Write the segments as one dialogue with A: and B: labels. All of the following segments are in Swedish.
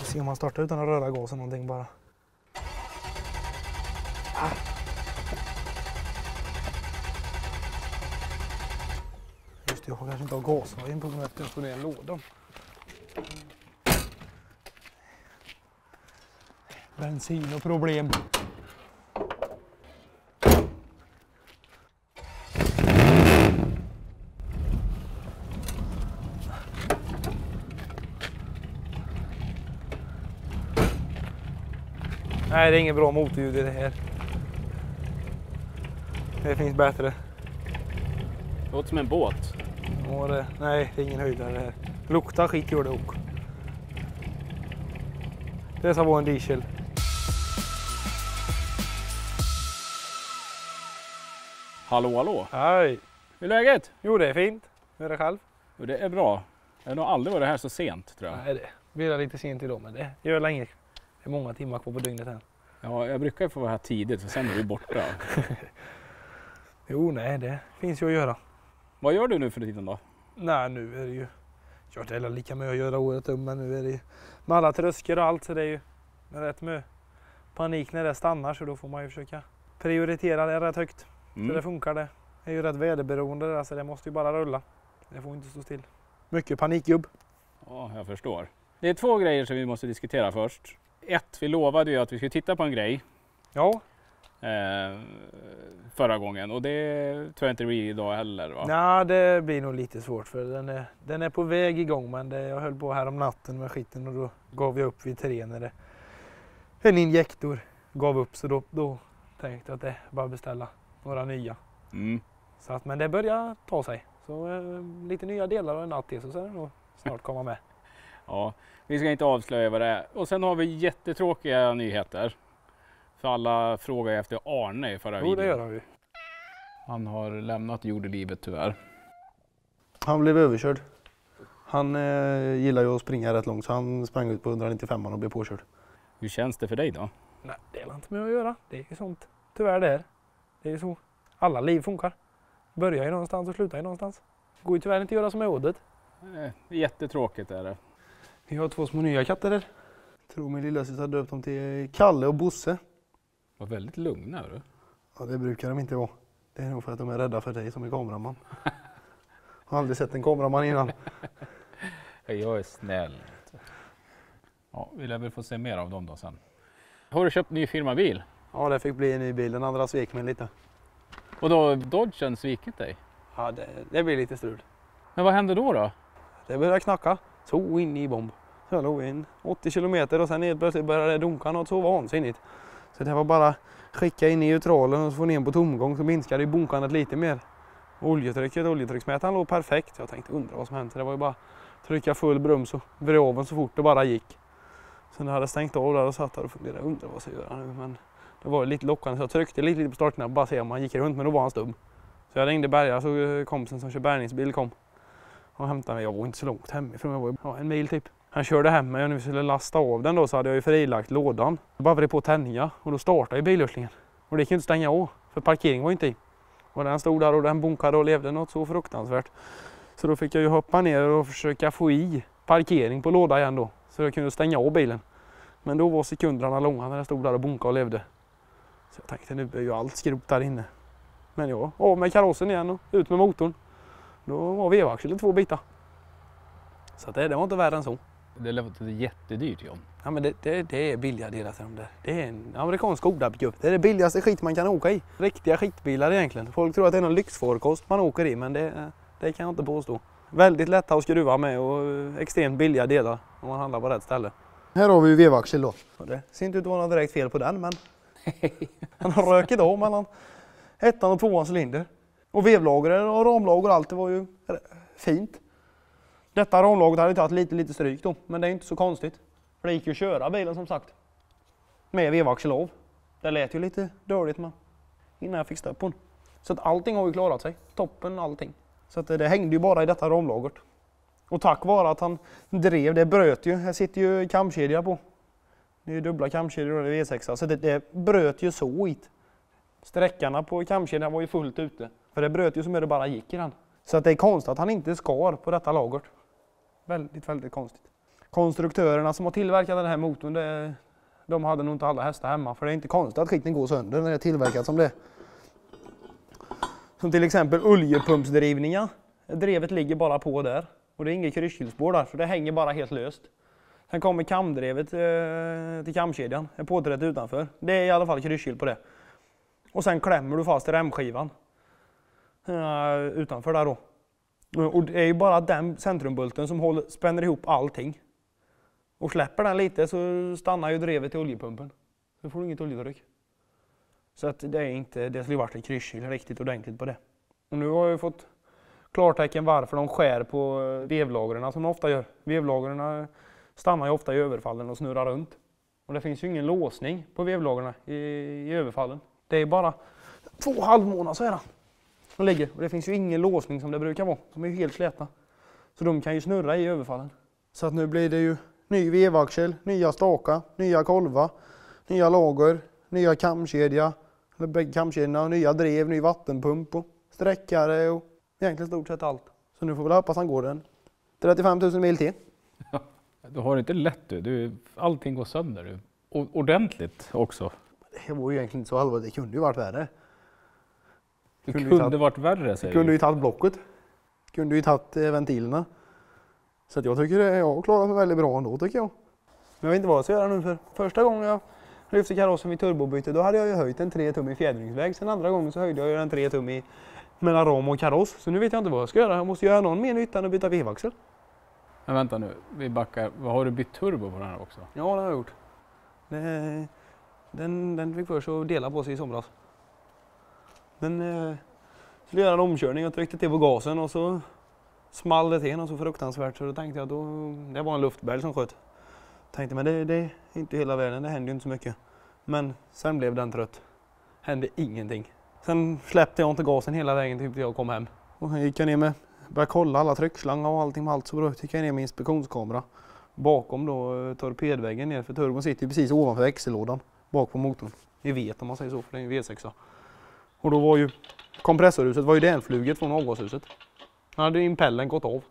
A: Se om man startar utan att röra gasen någonting bara. Just det, jag har kanske inte har gashajen på mig efter att det är en låda. Bensin och problem. Nej, det är ingen bra motorljud i det här. Det finns bättre.
B: Det låter som en båt.
A: Nej, det är ingen höjdare det här. Luktar skit gör det också. Det ska vara en diesel.
B: Hallå, hallå.
A: Hej.
B: Hur är läget?
A: Jo, det är fint. Hur är det själv?
B: Jo, det är bra. Jag har nog aldrig varit här så sent, tror jag.
A: Nej, det blir lite sent idag, men det gör länge. Det är många timmar kvar på dygnet här.
B: Ja, jag brukar ju få vara här tidigt, för sen är vi borta.
A: Jo, nej, det finns ju att göra.
B: Vad gör du nu för tiden då?
A: Nej, nu är det ju... Jag det är lika mycket att göra året om, men nu är det ju... Med alla tröskor och allt så det är ju rätt mycket panik när det stannar, så då får man ju försöka prioritera det rätt högt. Så det funkar det. Det är ju rätt väderberoende där, så det måste ju bara rulla. Det får inte stå still. Mycket panikjobb.
B: Ja, jag förstår. Det är två grejer som vi måste diskutera först. Ett, vi lovade ju att vi skulle titta på en grej.
A: Ja.
B: Förra gången, och det tror jag inte det blir idag heller, va?
A: Nej, det blir nog lite svårt, för den är på väg igång, men jag höll på här om natten med skiten och då gav jag upp vid 3 när en injektor gav upp, så då tänkte jag att det bara beställa några nya. Så att, men det börjar ta sig, så lite nya delar av en natt till, så ska det nog snart komma med.
B: Ja, vi ska inte avslöja vad det är. Och sen har vi jättetråkiga nyheter. För alla frågar efter Arne i förra videon.
A: Jo, det gör vi.
B: Han har lämnat jordelivet tyvärr.
A: Han blev överkörd. Han gillar ju att springa rätt långt, så han sprang ut på 195 och blev påkörd.
B: Hur känns det för dig då?
A: Nej, det är inte med att göra. Det är ju sånt. Tyvärr det är. Det är ju så. Alla liv funkar. Börjar ju någonstans och slutar ju någonstans. Går ju tyvärr inte att göra som är ådet.
B: Jättetråkigt är det.
A: Vi har 2 små nya katter där. Tror min lilla syster har döpt dem till Kalle och Bosse.
B: Var väldigt lugna, du.
A: Ja, det brukar de inte vara. Det är nog för att de är rädda för dig som är kameraman. Jag har aldrig sett en kameraman innan.
B: Jag är snäll. Ja, vi lär väl få se mer av dem då sen. Har du köpt ny firmabil?
A: Ja, det fick bli en ny bil. Den andra svek mig lite.
B: Och då har Dodgen svikit dig?
A: Ja, det blir lite strul.
B: Men vad hände då?
A: Det började knacka. Så in i bomb. Så jag låg in 80 kilometer och sen helt plötsligt började det dunka något så vansinnigt. Så det var bara skicka in i neutralen och få ner på tomgång, så minskade ju bunkandet lite mer. Oljetrycksmätaren låg perfekt. Jag tänkte undra vad som hände. Det var ju bara trycka full broms och vröven så fort det bara gick. Sen när jag hade stängt av där och satt där och funderade, undra vad jag ska göra nu. Men det var lite lockande, så jag tryckte lite på startknappen bara se om han gick runt, men då var han stum. Så jag ringde Berga, så kompisen som kör bärgningsbil kom och hämtade mig. Jag var inte så långt hemifrån, jag var en mil typ. Han körde hem mig och när vi skulle lasta av den då så hade jag ju frilagt lådan. Jag bara vred på tändningar och då startade ju bilörslingen. Och det gick ju inte stänga av, för parkering var inte i. Och den stod där och den bunkade och levde något så fruktansvärt. Så då fick jag ju hoppa ner och försöka få i parkering på låda igen då. Så jag kunde stänga av bilen. Men då var sekunderna långa när den stod där och bunkade och levde. Så jag tänkte, nu är ju allt skrot där inne. Men ja, av med karossen igen och ut med motorn. Då var vevaxeln 2 bitar. Så det var inte värre än så.
B: Det låter jättedyrt, John.
A: Ja, men det är billiga delar till dem där. Det är en amerikansk Skoda-pickup. Det är det billigaste skit man kan åka i. Riktiga skitbilar egentligen. Folk tror att det är någon lyxfarkost man åker i, men det kan jag inte påstå. Väldigt lätta att skruva med och extremt billiga delar om man handlar på rätt ställe. Här har vi ju vevaxel då. Det ser inte ut att vara något direkt fel på den, men han har rökit av mellan 1 och 2 cylinder. Och vevlager och ramlager och allt, det var ju fint. Detta ramlaget hade tagit lite stryk då, men det är inte så konstigt. För det gick ju att köra bilen som sagt. Med vevaxel av. Det lät ju lite dåligt men innan jag fick stopp på den. Så att allting har ju klarat sig. Toppen allting. Så att det hängde ju bara i detta ramlagret. Och tack vare att han drev, det bröt ju. Här sitter ju kamkedja på. Det är ju dubbla kamkedjor och det är V6. Så det bröt ju så hit. Sträckarna på kamkedjan var ju fullt ute. För det bröt ju som det bara gick i den. Så att det är konstigt att han inte skar på detta lagret. Väldigt konstigt. konstruktörerna som har tillverkat den här motorn, de hade nog inte alla hästar hemma. För det är inte konstigt att skiten går sönder när det är tillverkat som det. Som till exempel oljepumpsdrivningar. Drevet ligger bara på där. Och det är inget krysskylspår där, för det hänger bara helt löst. Sen kommer kamdrevet till kamkedjan, är påträtt utanför. Det är i alla fall krysskyl på det. Och sen klämmer du fast remskivan utanför där då. Och det är ju bara den centrumbulten som spänner ihop allting. Och släpper den lite så stannar ju drevet i oljepumpen. Så får du inget oljetryck. Så att det skulle varit en krysskyl riktigt ordentligt på det. Och nu har jag fått klartecken varför de skär på vevlagren som de ofta gör. Vevlagren stannar ju ofta i överfallen och snurrar runt. Och det finns ju ingen låsning på vevlagren i överfallen. Det är bara 2,5 månader så är det. De ligger. Och det finns ju ingen låsning som det brukar vara. De är ju helt släta. Så de kan ju snurra i överfallen. Så att nu blir det ju ny vevaxel, nya staka, nya kolva, nya lager, nya kamkedja, eller bägge kamkedjorna, nya drev, ny vattenpump och sträckare och egentligen stort sett allt. Så nu får vi hoppas han går den 35 000 mil till.
B: Ja, du har det inte lätt du. Allting går sönder du. Och ordentligt också.
A: Det var ju egentligen inte så allvarligt, det kunde ju varit värre.
B: Det kunde varit värre säger du.
A: Kunde ju tagit blocket. Kunde ju tagit ventilerna. Så att jag tycker jag har klarat mig väldigt bra ändå tycker jag. Men jag vet inte vad jag ska göra nu för första gången jag lyfte karossen vid turbobyte då hade jag ju höjt en 3 tum i fjädringsväg. Sen andra gången så höjde jag ju en 3 tum i mellan ram och kaross. Så nu vet jag inte vad jag ska göra. Jag måste göra någon mer nytta än att byta vevaxel.
B: Men vänta nu, vi backar. Vad har du bytt turbo på den här också?
A: Ja det har jag gjort. Den fick först att dela på sig i somras. Den skulle göra en omkörning och tryckte till på gasen och så small det till något så fruktansvärt så då tänkte jag att det var en luftbälg som sköt. Tänkte men det är inte hela världen, det händer ju inte så mycket. Men sen blev den trött. Hände ingenting. Sen släppte jag inte gasen hela vägen till jag kom hem. Och sen gick jag ner med, började kolla alla tryckslangar och allting med allt så bra. Gick jag ner med inspektionskamera. Bakom då torpedväggen ner för turbon sitter ju precis ovanför växellådan. Bak på motorn. Vi vet om man säger så för det är en V6. Och då var ju kompressorhuset var ju dänfluget från avgashuset. Då hade impellen gått av.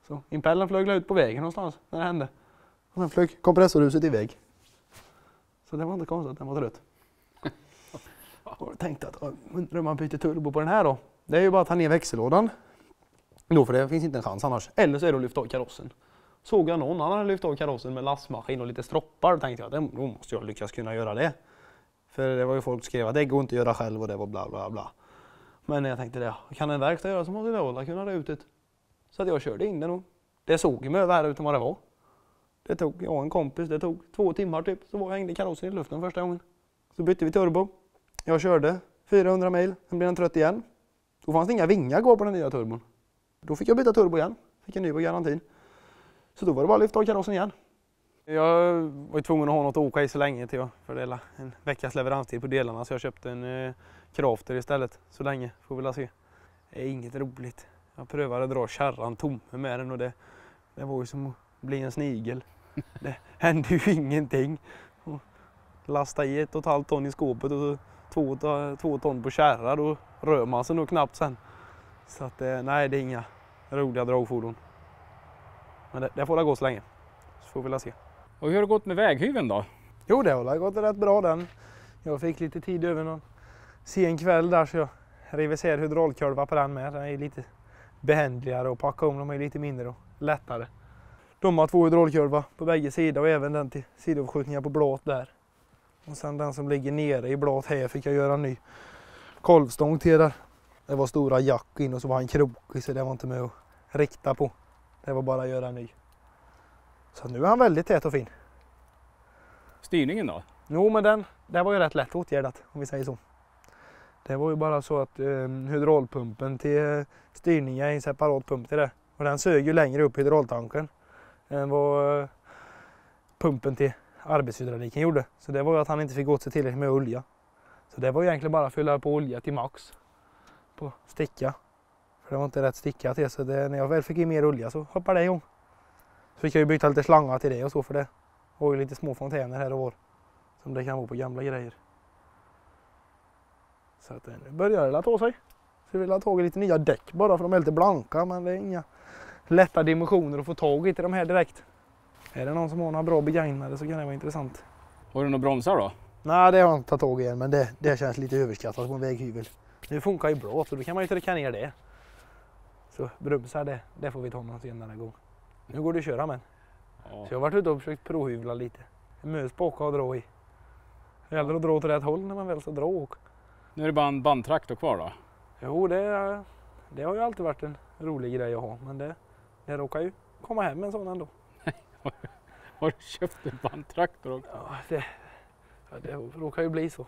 A: Så impellen flög ut på vägen någonstans när det hände. Och sen flög kompressorhuset iväg. Så det var inte konstigt att den var trött. Och jag tänkte att undrar om man byter turbo på den här då. Det är ju bara att ta ner växellådan. Då för det finns inte en chans annars. Eller så är det att lyfta av karossen. Såg jag någon annan lyfta av karossen med lastmaskin och lite stroppar. Då tänkte jag att då måste jag lyckas kunna göra det. För det var ju folk som skrev att det går inte att göra själv och det var bla bla bla. Men jag tänkte det, kan en verkstad göra så måste det hålla kunna det ut. Så att jag körde in den och det såg ju mig värre ut än vad det var. Det tog, jag och en kompis, det tog 2 timmar typ. Så var jag hängde karossen i luften första gången. Så bytte vi turbo. Jag körde 400 mil, sen blev den trött igen. Då fanns det inga vingar kvar på den nya turbon. Då fick jag byta turbo igen, fick en ny på garantin. Så då var det bara att lyfta av karossen igen. Jag var tvungen att ha något att åka i så länge till jag fördela en veckas leveranstid på delarna. Så jag köpte en Crafter istället så länge, får vi väl se. Det är inget roligt. Jag prövade att dra kärran tom med den och det var ju som att bli en snigel. Det hände ju ingenting. Och lasta i 1,5 ton i skåpet och så 2 ton på kärra, då rör man sig nog knappt sen. Så att nej, det är inga roliga dragfordon. Men det får det gå så länge. Så får vi väl se.
B: Och hur har det gått med väghyveln då?
A: Jo, det har gått rätt bra den. Jag fick lite tid över någon sen kväll där så jag reviserade hydraulkurva på den med. Den är lite behändligare och packa om, de är lite mindre och lättare. De har 2 hydraulkurva på bägge sidor och även den till sidouppskjutningar på blåt där. Och sen den som ligger nere i blåt här fick jag göra en ny kolvstång till där. Det var stora jack in och så var en krok så det var inte med att rikta på. Det var bara att göra en ny. Så nu är han väldigt tät och fin.
B: Styrningen då?
A: Jo, men det var ju rätt lätt åtgärdat om vi säger så. Det var ju bara så att hydraulpumpen till styrningen är en separat pump till det. Och den sög ju längre upp hydraultanken än vad pumpen till arbetshydrauliken gjorde. Så det var ju att han inte fick åt sig tillräckligt med olja. Så det var ju egentligen bara att fylla på olja till max på sticka. För det var inte rätt sticka till så när jag väl fick i mer olja så hoppade det igång. Så fick jag ju byta lite slangar till det och så för det. Och lite små fontäner här och var. Som det kan vara på gamla grejer. Så att nu börjar det ta sig. Så jag vill ha tagit lite nya däck bara för de är lite blanka. Men det är inga lätta dimensioner att få tag i till de här direkt. Är det någon som har några bra begagnade så kan det vara intressant.
B: Har du några bromsar då?
A: Nej, det har jag inte tagit tag i än, men det känns lite överskattat på en väghyvel. Det funkar ju bra, så då kan man ju trycka ner det. Så bromsar det får vi ta någon senare gång. Nu går det att köra med.
B: Ja.
A: Så jag har varit ute och försökt provhyvla lite. En mösbaka och dra i. Det gäller att dra åt rätt håll när man väl ska dra och.
B: Nu är det bara en bandtraktor kvar då?
A: Jo, det har ju alltid varit en rolig grej att ha, men det råkar ju komma hem med en sån ändå.
B: Har du köpt en bandtraktor också?
A: Ja, det råkar ju bli så.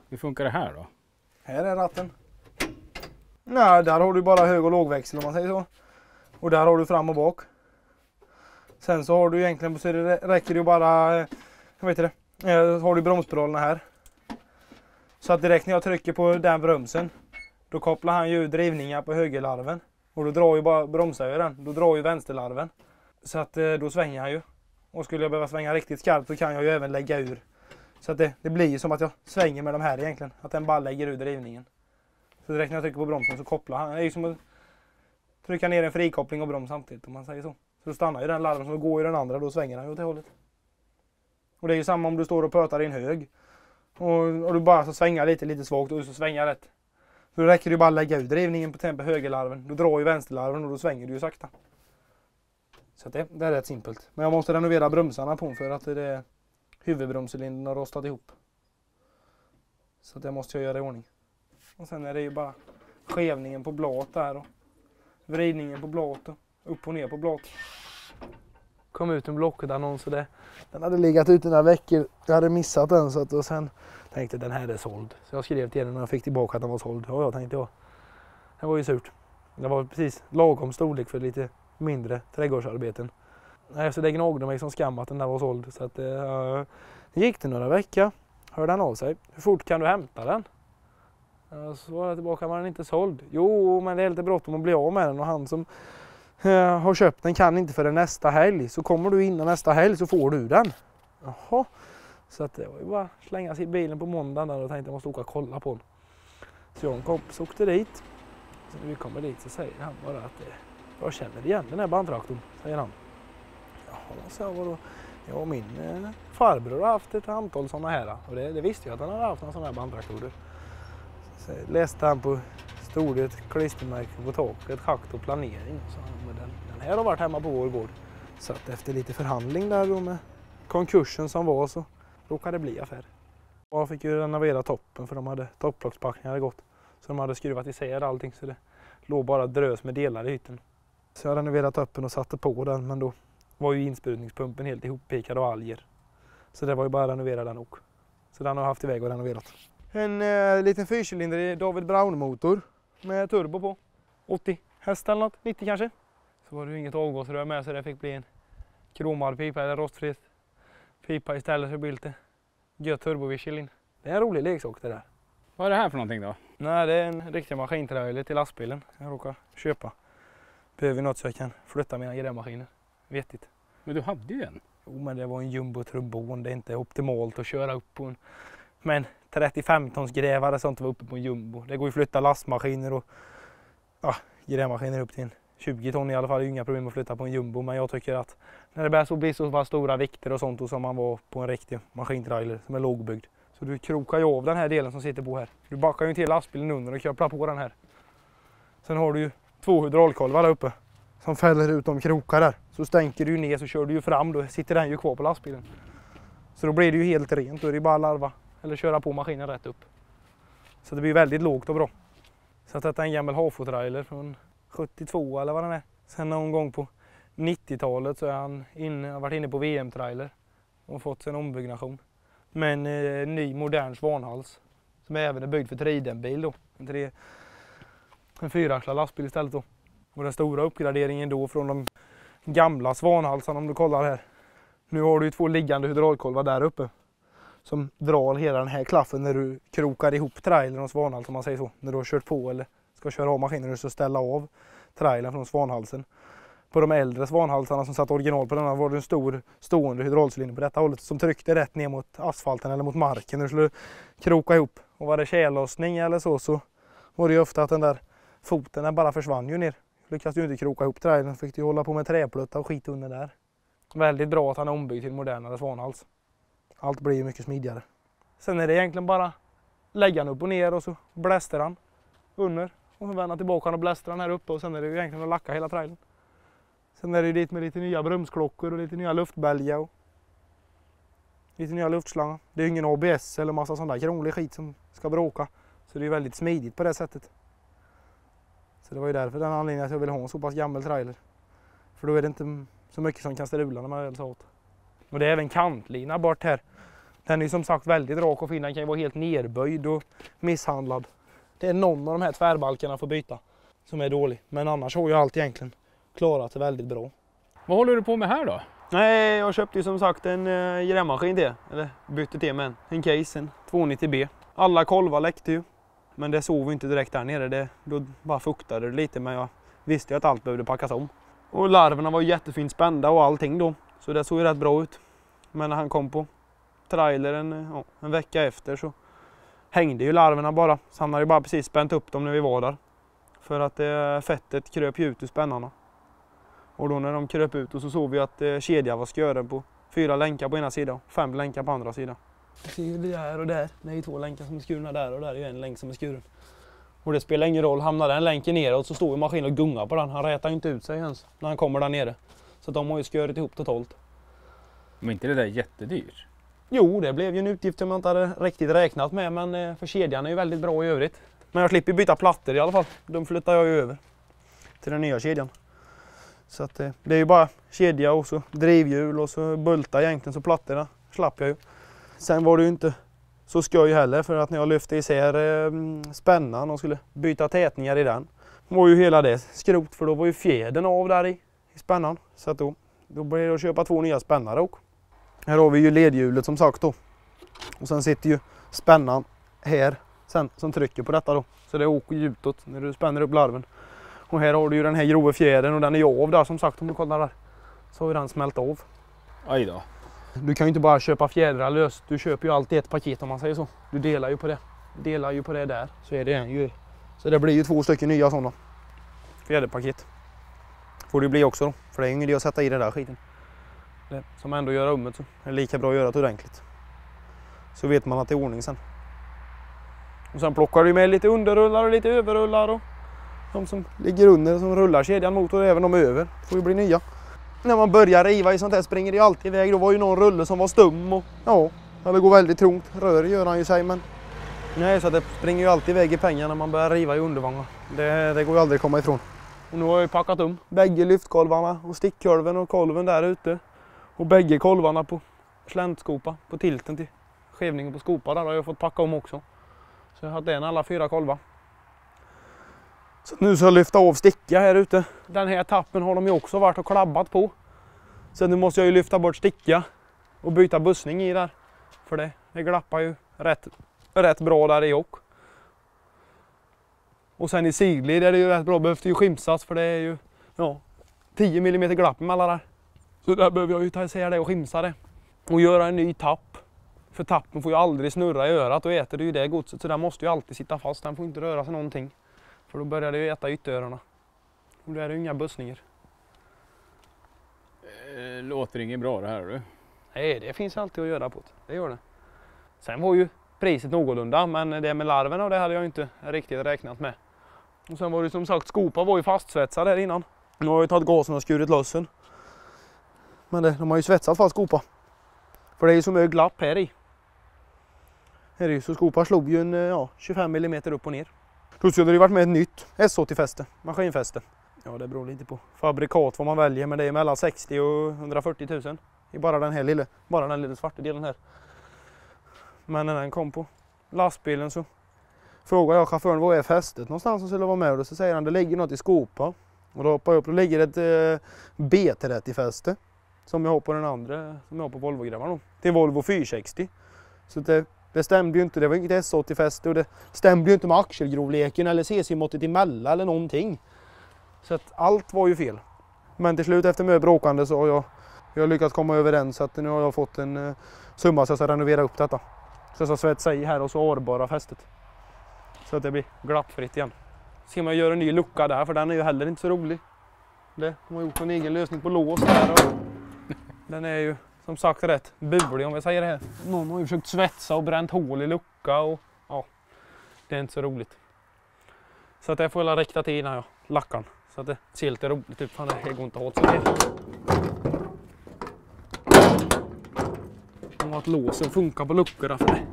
B: Hur funkar det här då?
A: Här är ratten. Nej, där har du bara hög- och lågväxel om man säger så. Och där har du fram och bak. Sen så har du egentligen, så räcker det ju bara, jag vet inte det, har du bromspedalen här. Så att direkt när jag trycker på den bromsen, då kopplar han ju drivningar på högerlarven. Och då drar ju bara, bromsar ju den, då drar ju vänsterlarven. Så att då svänger han ju. Och skulle jag behöva svänga riktigt skarpt så kan jag ju även lägga ur. Så att det blir ju som att jag svänger med de här egentligen. Att den bara lägger ur drivningen. Så direkt när jag trycker på bromsen så kopplar han. Det är ju som att trycka ner en frikoppling och broms samtidigt om man säger så. Så då stannar ju den larven, så går ju den andra, då svänger han ju åt det hållet. Och det är ju samma om du står och pratar i en hög. Och du bara så svänga lite svagt och så svänga rätt. Så då räcker det ju bara att lägga ut drivningen på tempo högerlarven. Då drar ju vänsterlarven och då svänger du ju sakta. Så att det är rätt simpelt. Men jag måste renovera bromsarna på för att det är huvudbromscylindern har rostat ihop. Så det måste jag göra i ordning. Och sen är det ju bara skevningen på blåt där och vridningen på blåt och upp och ner på blåt. Kom ut en Blocket-annons och den hade legat ute några veckor. Jag hade missat den så att och sen tänkte jag den här är såld. Så jag skrev till den när jag fick tillbaka att den var såld. Ja, jag tänkte ja. Det var ju surt. Det var precis lagom storlek för lite mindre trädgårdsarbeten. Nej, så det gnagde mig som skam att den där var såld. Så att det gick det några veckor. Hörde han av sig. Hur fort kan du hämta den? Jag svarade tillbaka, var den inte såld? Jo, men det är lite bråttom att bli av med den. Och han som har köpt den kan inte förrän nästa helg. Så kommer du innan nästa helg så får du den. Jaha. Så att det var ju bara att slänga sig i bilen på måndagen där och tänkte jag måste åka och kolla på den. Så jag och en kompis åkte dit. Så när vi kommer dit så säger han bara att jag känner igen den här bandtraktorn, säger han. Jaha, så jag vadå? Ja, min farbror har haft ett antal sådana här. Och det visste jag att han hade haft en sån här bandtraktorer. Så läste han på stod ett klistermärke på taket, schakt och planering. Så den här har varit hemma på vår gård. Så att efter lite förhandling där då med konkursen som var så råkade det bli affär. Och jag fick ju renovera toppen för de hade topplockspackningar hade gått. Så de hade skruvat isär allting så det låg bara drös med delar i hytten. Så jag renoverade toppen och satte på den, men då var ju insprutningspumpen helt ihoppikad av alger. Så det var ju bara att renovera den också. Så den har jag haft iväg och renoverat. En liten fyrcylindrig David Brown-motor med turbo på. 80 häst eller något, 90 kanske. Så var det ju inget avgasrör med så det fick bli en kromad pipa eller rostfritt pipa istället för att bli lite gött turbovischel in. Det är en rolig leksak det där.
B: Vad är det här för någonting då?
A: Nej, det är en riktig maskintrailer till lastbilen jag råkar köpa. Behöver något så jag kan flytta mina grävmaskiner. Vettigt.
B: Men du hade ju en.
A: Jo, men det var en jumbo-trumbon. Det är inte optimalt att köra upp på en. Men 35 tons grävare sånt var uppe på en jumbo. Det går ju att flytta lastmaskiner och grävmaskiner upp till en 20 ton i alla fall. Det är inga problem att flytta på en jumbo. Men jag tycker att när det börjar så bli så stora vikter och sånt och som man var på en riktig maskintrailer som är lågbyggd. Så du krokar ju av den här delen som sitter på här. Du backar ju till lastbilen under och kopplar på den här. Sen har du ju 2 hydraulkolvar där uppe som fäller ut de krokar där. Så stänker du ner så kör du ju fram, då sitter den ju kvar på lastbilen. Så då blir det ju helt rent, då är det bara larva eller köra på maskinen rätt upp. Så det blir väldigt lågt och bra. Så att detta är en gammal Hafo-trailer från 72 eller vad den är. Sen någon gång på 90-talet så är han har varit inne på VM-trailer och fått en ombyggnation. Med en ny modern svanhals som även är byggd för tridenbil då. En 4-axlad lastbil istället då. Och den stora uppgraderingen då från de gamla svanhalsarna om du kollar här. Nu har du ju 2 liggande hydraulkolvar där uppe som drar hela den här klaffen när du krokar ihop trailern och svanhalsen, om man säger så. När du har kört på eller ska köra av maskinen och så ställa av trailern från svanhalsen. På de äldre svanhalsarna som satt original på denna var det en stor stående hydraulcylinder på detta hållet som tryckte rätt ner mot asfalten eller mot marken när du skulle kroka ihop. Och var det tjällossning eller så var det ju ofta att den där foten den bara försvann ju ner. Lyckas du inte kroka ihop trailern fick du hålla på med träplötta och skit under där. Väldigt bra att han är ombyggd till modernare svanhals. Allt blir ju mycket smidigare. Sen är det egentligen bara lägga han upp och ner och så bläster han under. Och så vänder tillbaka och bläster han här uppe och sen är det ju egentligen att lacka hela trailern. Sen är det ju dit med lite nya bromsklockor och lite nya luftbälgar och lite nya luftslangar. Det är ju ingen ABS eller massa sån där krånglig skit som ska bråka. Så det är ju väldigt smidigt på det sättet. Så det var ju därför den anledningen att jag ville ha en så pass gammal trailer. För då är det inte så mycket som kan strula när man väl sa åt. Och det är även kantlina bort här. Den är ju som sagt väldigt rak och fin. Den kan ju vara helt nerböjd och misshandlad. Det är någon av de här tvärbalkarna får byta som är dålig. Men annars har ju allt egentligen klarat sig väldigt bra.
B: Vad håller du på med här då?
A: Nej, jag köpte ju som sagt en grävmaskin till. Eller bytte till med en case, en 290B. Alla kolvar läckte ju. Men det sov inte direkt där nere. Då bara fuktade det lite, men jag visste ju att allt behövde packas om. Och larverna var jättefint spända och allting då. Så det såg ju rätt bra ut. Men när han kom på trailern en vecka efter så hängde ju larverna bara. Så han hade ju bara precis spänt upp dem när vi var där. För att fettet kröp ut ur spännarna. Och då när de kröp ut och så såg vi att kedjan var skören på 4 länkar på ena sidan och 5 länkar på andra sidan. Vi ser ju där och där. Det är ju 2 länkar som är skurna där och där är ju en länk som är skuren. Och det spelar ingen roll, hamnar den länken neråt så står ju maskinen och gungar på den. Han rätar ju inte ut sig ens när han kommer där nere. Så de har ju skurit ihop totalt.
B: Men inte det där jättedyrt?
A: Jo, det blev ju en utgift som jag inte hade riktigt räknat med, men för kedjan är ju väldigt bra i övrigt. Men jag slipper byta plattor i alla fall. De flyttar jag ju över till den nya kedjan. Så att det är ju bara kedja och så drivhjul och så bultar egentligen, så plattorna slapp jag ju. Sen var det ju inte så skoj heller, för att när jag lyfte isär spännan och skulle byta tätningar i den var ju hela det skrot, för då var ju fjädern av där i spännan. Så att då blev det att köpa 2 nya spännare. Och här har vi ju ledhjulet som sagt då. Och sen sitter ju spännan här sen som trycker på detta då. Så det åker ju utåt när du spänner upp larven. Och här har du ju den här grova fjädern och den är ju av där som sagt, om du kollar där. Så har ju den smält av.
B: Aj då.
A: Du kan ju inte bara köpa fjädrar löst, du köper ju alltid ett paket om man säger så. Du delar ju på det. Delar ju på det där, så är det ju. Så det blir ju 2 stycken nya sådana fjäderpaket. Får det bli också då, för det är ju ingen idé att sätta i det där skiten. Det som ändå gör rummet så är det lika bra att göra det ordentligt. Så vet man att det är ordning sen. Och sen plockar du med lite underrullar och lite överrullar och de som ligger under som rullar kedjan mot och även de över får ju bli nya. När man börjar riva i sånt här springer det ju alltid iväg. Då var ju någon rulle som var stum och ja, eller går väldigt trångt. Rör gör han ju sig, men nej, så det springer ju alltid iväg i pengar när man börjar riva i undervagnar. Det går ju aldrig att komma ifrån. Och nu har jag ju packat om bägge lyftkolvarna och stickkolven och kolven där ute. Och bägge kolvarna på släntskopa på tilten till skevningen på skopa där har jag fått packa om också. Så jag har den alla 4 kolvar. Så nu ska jag lyfta av sticka här ute. Den här tappen har de ju också varit och klabbat på. Så nu måste jag ju lyfta bort sticka och byta bussning i där. För det glappar ju rätt bra där i och. Och sen i sidled är det ju rätt bra, behövs det ju skimsas för det är ju 10 mm glapp emellan där. Så där behöver jag ju ta isär det och skimsa det. Och göra en ny tapp. För tappen får ju aldrig snurra i örat och äter det ju det godset, så den måste ju alltid sitta fast, den får inte röra sig någonting. För då börjar det ju äta ytterörarna. Och då är det ju inga bussningar.
B: Låter inget bra det här du.
A: Nej, det finns alltid att göra på det. Det gör det. Sen var ju priset någorlunda, men det med larven och det hade jag inte riktigt räknat med. Och sen var det som sagt, skopa var ju fastsvetsad här innan. Nu har jag tagit gasen och skurit loss den. Men de har ju svetsat fast skopa. För det är ju så mycket glapp här i. Här är ju så skopa slog ju en 25 mm upp och ner. Då skulle det ju varit med ett nytt S80-fäste, maskinfäste. Ja, det beror lite på fabrikat vad man väljer, men det är mellan 60 och 140 000 i bara den lilla svarta delen här. Men när den kom på lastbilen så frågade jag chauffören vad är fästet någonstans som skulle vara med, och så säger han det ligger något i skopa. Och då hoppar jag upp och ligger ett B30-fäste som jag har på den andra, som jag har på Volvo-grabbarna. Det är Volvo 460. Så det stämde ju inte, det var inget S80-fäste och det stämde ju inte med axelgrovleken eller CC-måttet emellan eller någonting. Så att allt var ju fel. Men till slut efter mycket bråkande så har jag lyckats komma överens så att nu har jag fått en summa så jag ska renovera upp detta. Så jag ska svetsa i här och så arbara fästet. Så att det blir glappfritt igen. Se om jag gör en ny lucka där för den är ju heller inte så rolig. De har gjort en egen lösning på lås där och den är ju som sagt rätt bulig om jag säger det här. Någon har ju försökt svetsa och bränt hål i lucka och ja, det är inte så roligt. Så att jag får väl rikta till innan jag lackar så att det ser lite roligt ut. Fan, det går inte att ha så det. Om att låsen funkar på luckorna för det.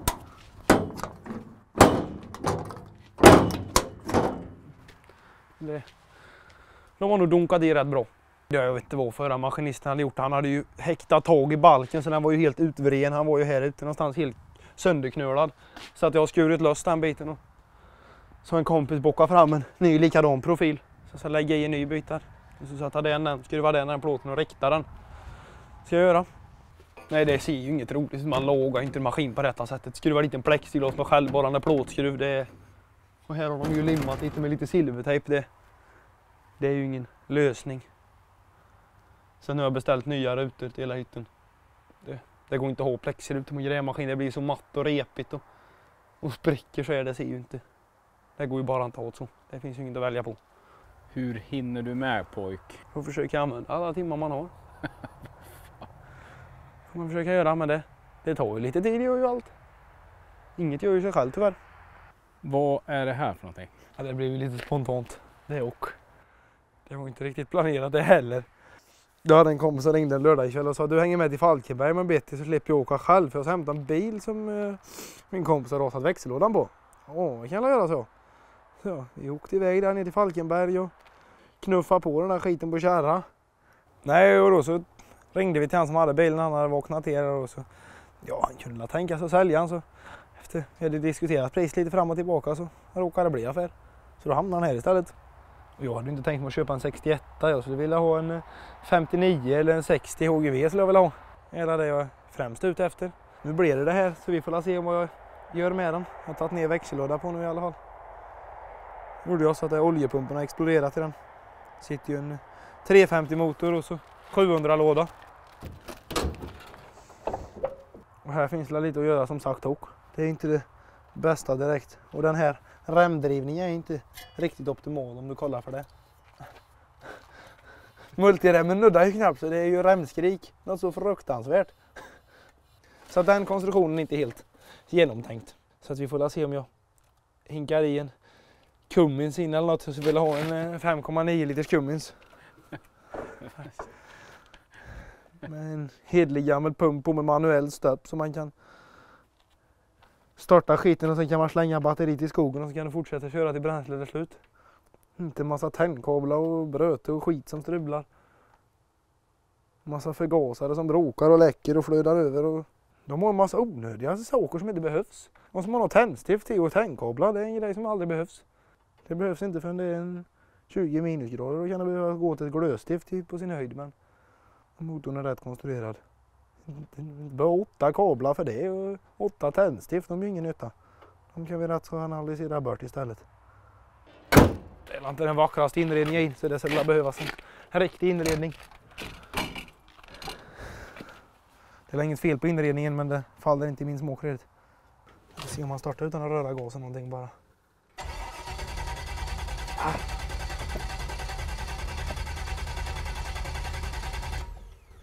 A: De har nog dunkat i rätt bra. Jag vet inte vad förra maskinisten hade gjort. Han hade ju häktat tag i balken så den var ju helt utvren. Han var ju här ute någonstans helt sönderknölad. Så att jag har skurit lös den biten. Och så en kompis bockade fram en ny likadan profil. Så jag ska lägga i en ny bit där. Och så satte den, skruva den plåten och rikta den. Ska jag göra. Nej, det ser ju inget roligt. Man lagar inte en maskin på detta sättet. Skruva dit en plexiglas med självborrande plåtskruv. Och här har de ju limmat lite med lite silvertejp. Det är ju ingen lösning. Sen har jag beställt nya rutor till hela hytten. Det går inte att ha plexirutor med grävmaskin. Det blir så matt och repigt och spricker så är det ser ju inte. Det går ju bara inte åt så. Det finns ju inget att välja på.
B: Hur hinner du med pojk?
A: Får försöka använda alla timmar man har. Får man försöka göra med det. Det tar ju lite tid, gör ju allt. Inget gör ju sig själv tyvärr.
B: Vad är det här för någonting?
A: Ja, det blev ju lite spontant. Det var inte riktigt planerat det heller. Då hade en kompis som ringde en lördagskväll och sa du hänger med till Falkenberg med Betty så slipper jag åka själv för jag ska hämta en bil som min kompis har rasat växellådan på. Det kan jag göra så. Så vi åkte iväg där ner till Falkenberg och knuffade på den där skiten på kärra. Nej, och då så ringde vi till han som hade bilen, han hade vaknat till och så han kunde tänka sig att sälja han så efter vi hade diskuterat pris lite fram och tillbaka så råkade det bli affär. Så då hamnade han här istället. Och jag hade inte tänkt mig att köpa en 61, jag skulle vilja ha en 59 eller en 60 HGV skulle jag vilja ha. Eller det jag är främst ute efter. Nu blir det här så vi får se vad jag gör med den. Jag har tagit ner växellåda på nu i alla fall. Nu gjorde jag så att oljepumpen har exploderat i den. Sitter ju en 350 motor och så 700 låda. Och här finns det lite att göra som sagt också. Det är inte det bästa direkt. Och den här remdrivningen är inte riktigt optimal om du kollar för det. Multiremmen nuddar ju knappt så det är ju remskrik. Något så fruktansvärt. Så att den konstruktionen är inte helt genomtänkt. Så att vi får se om jag hinkar i en Cummins in eller något så vill jag ha en 5,9 liters Cummins. Med en hedlig gammal pump på med manuell stöp så man kan starta skiten och sen kan man slänga batteriet i skogen och så kan du fortsätta köra till bränslet är slut. Inte en massa tändkablar och bröte och skit som strubblar. Massa förgasare som bråkar och läcker och flödar över. Och de har en massa onödiga saker som inte behövs. Och som man har tändstift till och tändkablar, det är en grej som aldrig behövs. Det behövs inte förrän det är en 20 minusgrader. Då kan det behöva gå till ett glödstift på sin höjd. Men motorn är rätt konstruerad. Bara 8 kablar för det och 8 tändstift, de är ingen nytta. De kan vi rätt så analysera bort istället. Det är inte den vackraste inredningen in så det skulle behövas en riktig inredning. Det är inget fel på inredningen men det faller inte i min småkredit. Vi får se om man startar utan att röra gasen någonting bara.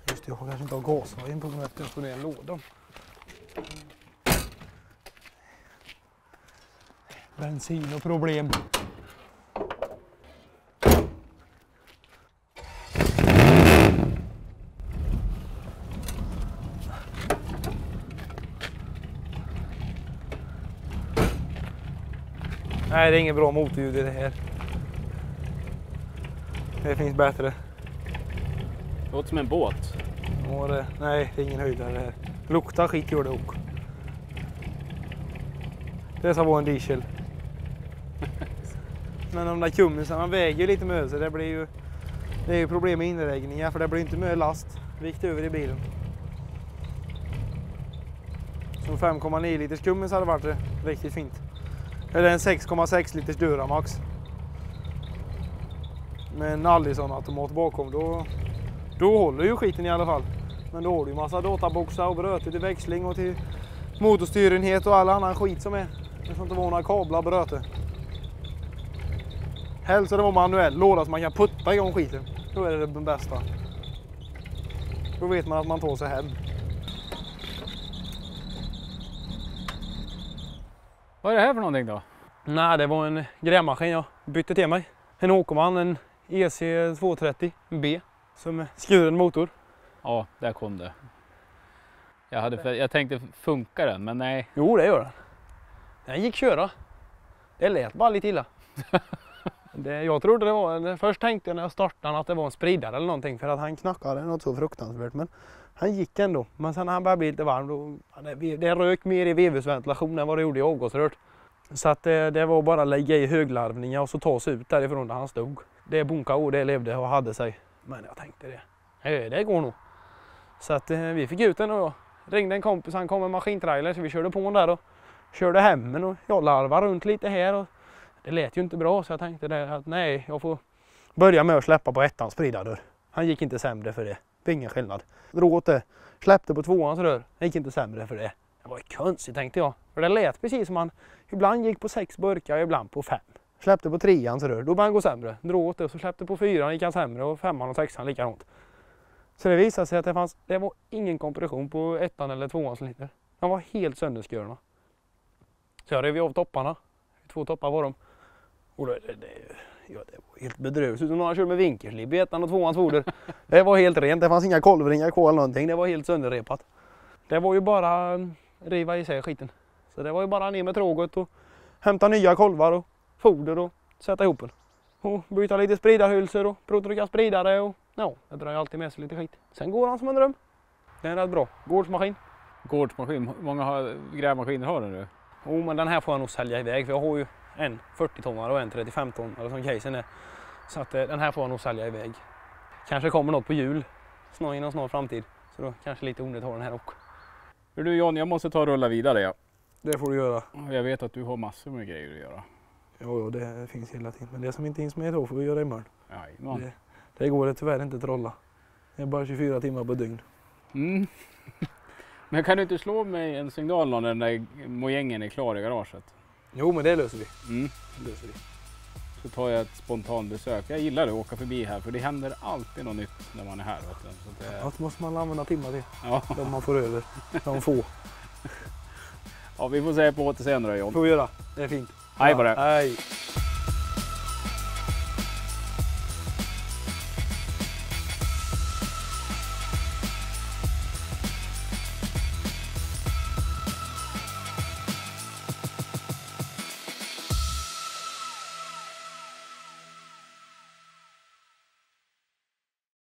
A: Just det, jag kanske inte har gasvajern på mig efter att jag får ner lådan. Bensin och problem. Nej, det är ingen bra motorljud i det här. Det finns bättre.
B: Det låter som en båt.
A: Nej, det är ingen höjdare det här. Luktar skit gör det också. Det ska vara en diesel. Men de där Cumminsarna väger lite med så det är ju problem med inläggningar för det blir inte mer last vikt över i bilen. Så 5,9 liters kummis hade varit riktigt fint. Eller en 6,6 liters Duramax. Med en Allison-automat bakom, då håller ju skiten i alla fall. Men då har du ju massa databoxar och bröte till växling och till motorstyrenhet och all annan skit som är. Det får inte vara några kablar bröte. Helst ska det vara manuell låda så man kan putta igång skiten. Då är det den bästa. Då vet man att man tar sig hem.
B: Vad är det här för någonting då?
A: Nej, det var en grävmaskin jag bytte till mig. En Åkerman, en EC 230B som skuren motor.
B: Ja, där kom det. Jag tänkte, funkar den? Men nej.
A: Jo, det gör den. Den gick köra. Det lät bara lite illa. Jag trodde det var, först tänkte jag när jag startade att det var en spridare eller någonting för att han knackade något så fruktansvärt. Men han gick ändå. Men sen när han började bli lite varm, det rök mer i vevhusventilation än vad det gjorde i avgasrört. Så att det var bara att lägga i höglarvningar och så ta sig ut därifrån där han stod. Det bunkade och det levde och hade sig. Men jag tänkte det går nog. Så att vi fick ut den och jag ringde en kompis, han kom med maskintrailer så vi körde på den där och körde hem och jag larvade runt lite här. Och det lät ju inte bra så jag tänkte att nej, jag får börja med att släppa på ettans spridardörr. Han gick inte sämre för det. Ingen skillnad. Drog åt det, släppte på tvåans rör. Det gick inte sämre för det. Det var ju konstigt tänkte jag. För det lät precis som han ibland gick på 6 burkar och ibland på 5. Släppte på 3ans rör, då började han gå sämre. Drog åt det och så släppte på 4 gick han sämre och 5an och 6an likadant. Så det visade sig att det var ingen kompression på 1an eller 2ans liter. De var helt sönderskurna. Så jag rev av topparna. 2 toppar var de. Och det var helt bedrövligt. Som någon körde med vinkelslip i 1an och 2ans foder. Det var helt rent. Det fanns inga kolvringar kvar eller någonting. Det var helt sönderrepat. Det var ju bara riva i sig skiten. Så det var ju bara ner med tråget och hämta nya kolvar och foder och sätta ihop den. Och byta lite spridarhylsor och provtrycka spridare och ja, det drar ju alltid med sig lite skit. Sen går han som en dröm. Det är en rätt bra gårdsmaskin.
B: Gårdsmaskin? Hur många grävmaskiner har du nu?
A: Men den här får jag nog sälja iväg för jag har ju en 40-tonnare och en 35-tonnare som casen är. Så att den här får jag nog sälja iväg. Kanske kommer något på jul inom snar framtid. Så då kanske lite onödigt har den här också.
B: Du John, jag måste ta och rulla vidare. Ja.
A: Det får du göra.
B: Jag vet att du har massor med grejer att göra.
A: Jo, det finns hela tiden. Men det som inte hinns med då får vi göra imorgon.
B: Jajamän.
A: Det går det tyvärr inte att trolla. Det är bara 24 timmar på dygn.
B: Mm. Men kan du inte slå mig en signal när den där mojängen är klar i garaget?
A: Jo, men det löser vi.
B: Det löser vi. Så tar jag ett spontant besök. Jag gillar att åka förbi här för det händer alltid något nytt när man är här. Så det...
A: Ja, så måste man använda timmar till.
B: Ja.
A: De man får över. De få.
B: Ja, vi får säga på återseende då, John.
A: Får vi göra. Det är fint.
B: Hej på det.
A: Hej.